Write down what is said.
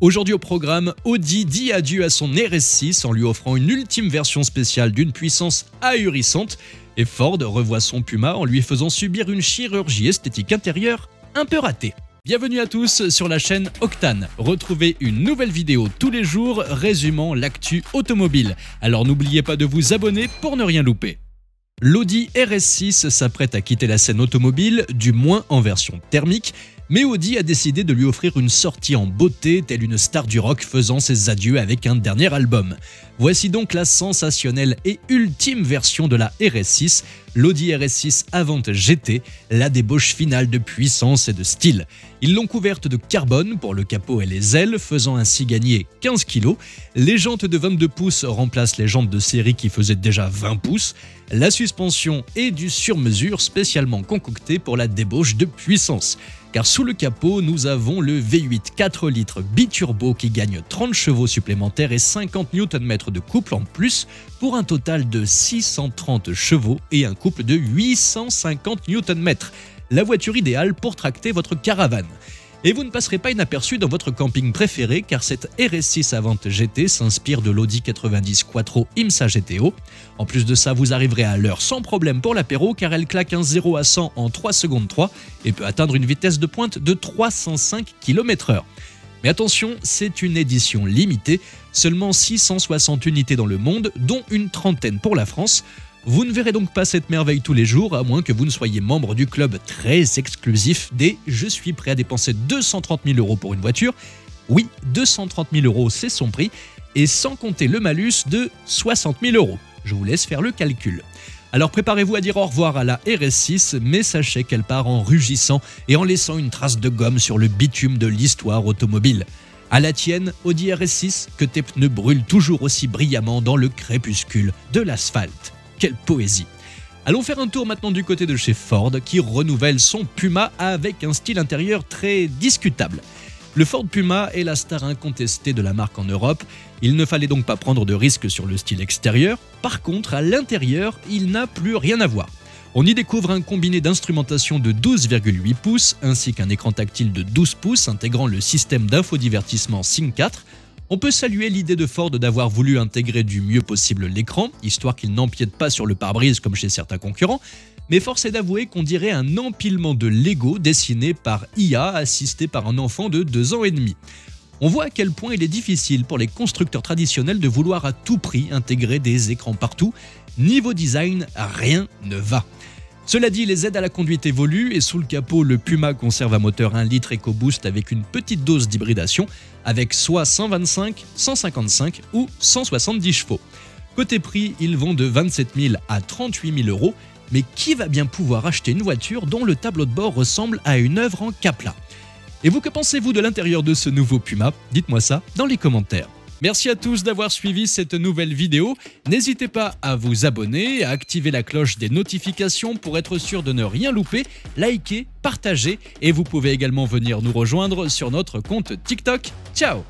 Aujourd'hui au programme, Audi dit adieu à son RS6 en lui offrant une ultime version spéciale d'une puissance ahurissante et Ford revoit son Puma en lui faisant subir une chirurgie esthétique intérieure un peu ratée. Bienvenue à tous sur la chaîne Octane. Retrouvez une nouvelle vidéo tous les jours résumant l'actu automobile. Alors n'oubliez pas de vous abonner pour ne rien louper. L'Audi RS6 s'apprête à quitter la scène automobile, du moins en version thermique, mais Audi a décidé de lui offrir une sortie en beauté, telle une star du rock faisant ses adieux avec un dernier album. Voici donc la sensationnelle et ultime version de la RS6, l'Audi RS6 Avant GT, la débauche finale de puissance et de style. Ils l'ont couverte de carbone pour le capot et les ailes, faisant ainsi gagner 15 kg. Les jantes de 22 pouces remplacent les jantes de série qui faisaient déjà 20 pouces. La suspension est du sur-mesure spécialement concocté pour la débauche de puissance. Car sous le capot, nous avons le V8 4 litres biturbo qui gagne 30 chevaux supplémentaires et 50 Nm de couple en plus pour un total de 630 chevaux et un couple de 850 Nm. La voiture idéale pour tracter votre caravane. Et vous ne passerez pas inaperçu dans votre camping préféré car cette RS6 Avant GT s'inspire de l'Audi 90 Quattro IMSA GTO. En plus de ça, vous arriverez à l'heure sans problème pour l'apéro car elle claque un 0 à 100 en 3 secondes 3 et peut atteindre une vitesse de pointe de 305 km/h. Mais attention, c'est une édition limitée, seulement 660 unités dans le monde, dont une trentaine pour la France. Vous ne verrez donc pas cette merveille tous les jours, à moins que vous ne soyez membre du club très exclusif des « Je suis prêt à dépenser 230 000 € pour une voiture ». Oui, 230 000 € c'est son prix, et sans compter le malus de 60 000 €. Je vous laisse faire le calcul. Alors préparez-vous à dire au revoir à la RS6, mais sachez qu'elle part en rugissant et en laissant une trace de gomme sur le bitume de l'histoire automobile. À la tienne, Audi RS6, que tes pneus brûlent toujours aussi brillamment dans le crépuscule de l'asphalte. Quelle poésie! Allons faire un tour maintenant du côté de chez Ford qui renouvelle son Puma avec un style intérieur très discutable. Le Ford Puma est la star incontestée de la marque en Europe. Il ne fallait donc pas prendre de risques sur le style extérieur. Par contre, à l'intérieur, il n'a plus rien à voir. On y découvre un combiné d'instrumentation de 12,8 pouces ainsi qu'un écran tactile de 12 pouces intégrant le système d'infodivertissement Sync 4. On peut saluer l'idée de Ford d'avoir voulu intégrer du mieux possible l'écran, histoire qu'il n'empiète pas sur le pare-brise comme chez certains concurrents, mais force est d'avouer qu'on dirait un empilement de Lego dessiné par IA assisté par un enfant de 2 ans et demi. On voit à quel point il est difficile pour les constructeurs traditionnels de vouloir à tout prix intégrer des écrans partout. Niveau design, rien ne va. Cela dit, les aides à la conduite évoluent et sous le capot, le Puma conserve un moteur 1 litre EcoBoost avec une petite dose d'hybridation, avec soit 125, 155 ou 170 chevaux. Côté prix, ils vont de 27 000 à 38 000 €, mais qui va bien pouvoir acheter une voiture dont le tableau de bord ressemble à une œuvre en Kapla? Et vous, que pensez-vous de l'intérieur de ce nouveau Puma? Dites-moi ça dans les commentaires. Merci à tous d'avoir suivi cette nouvelle vidéo. N'hésitez pas à vous abonner, à activer la cloche des notifications pour être sûr de ne rien louper, liker, partager et vous pouvez également venir nous rejoindre sur notre compte TikTok. Ciao!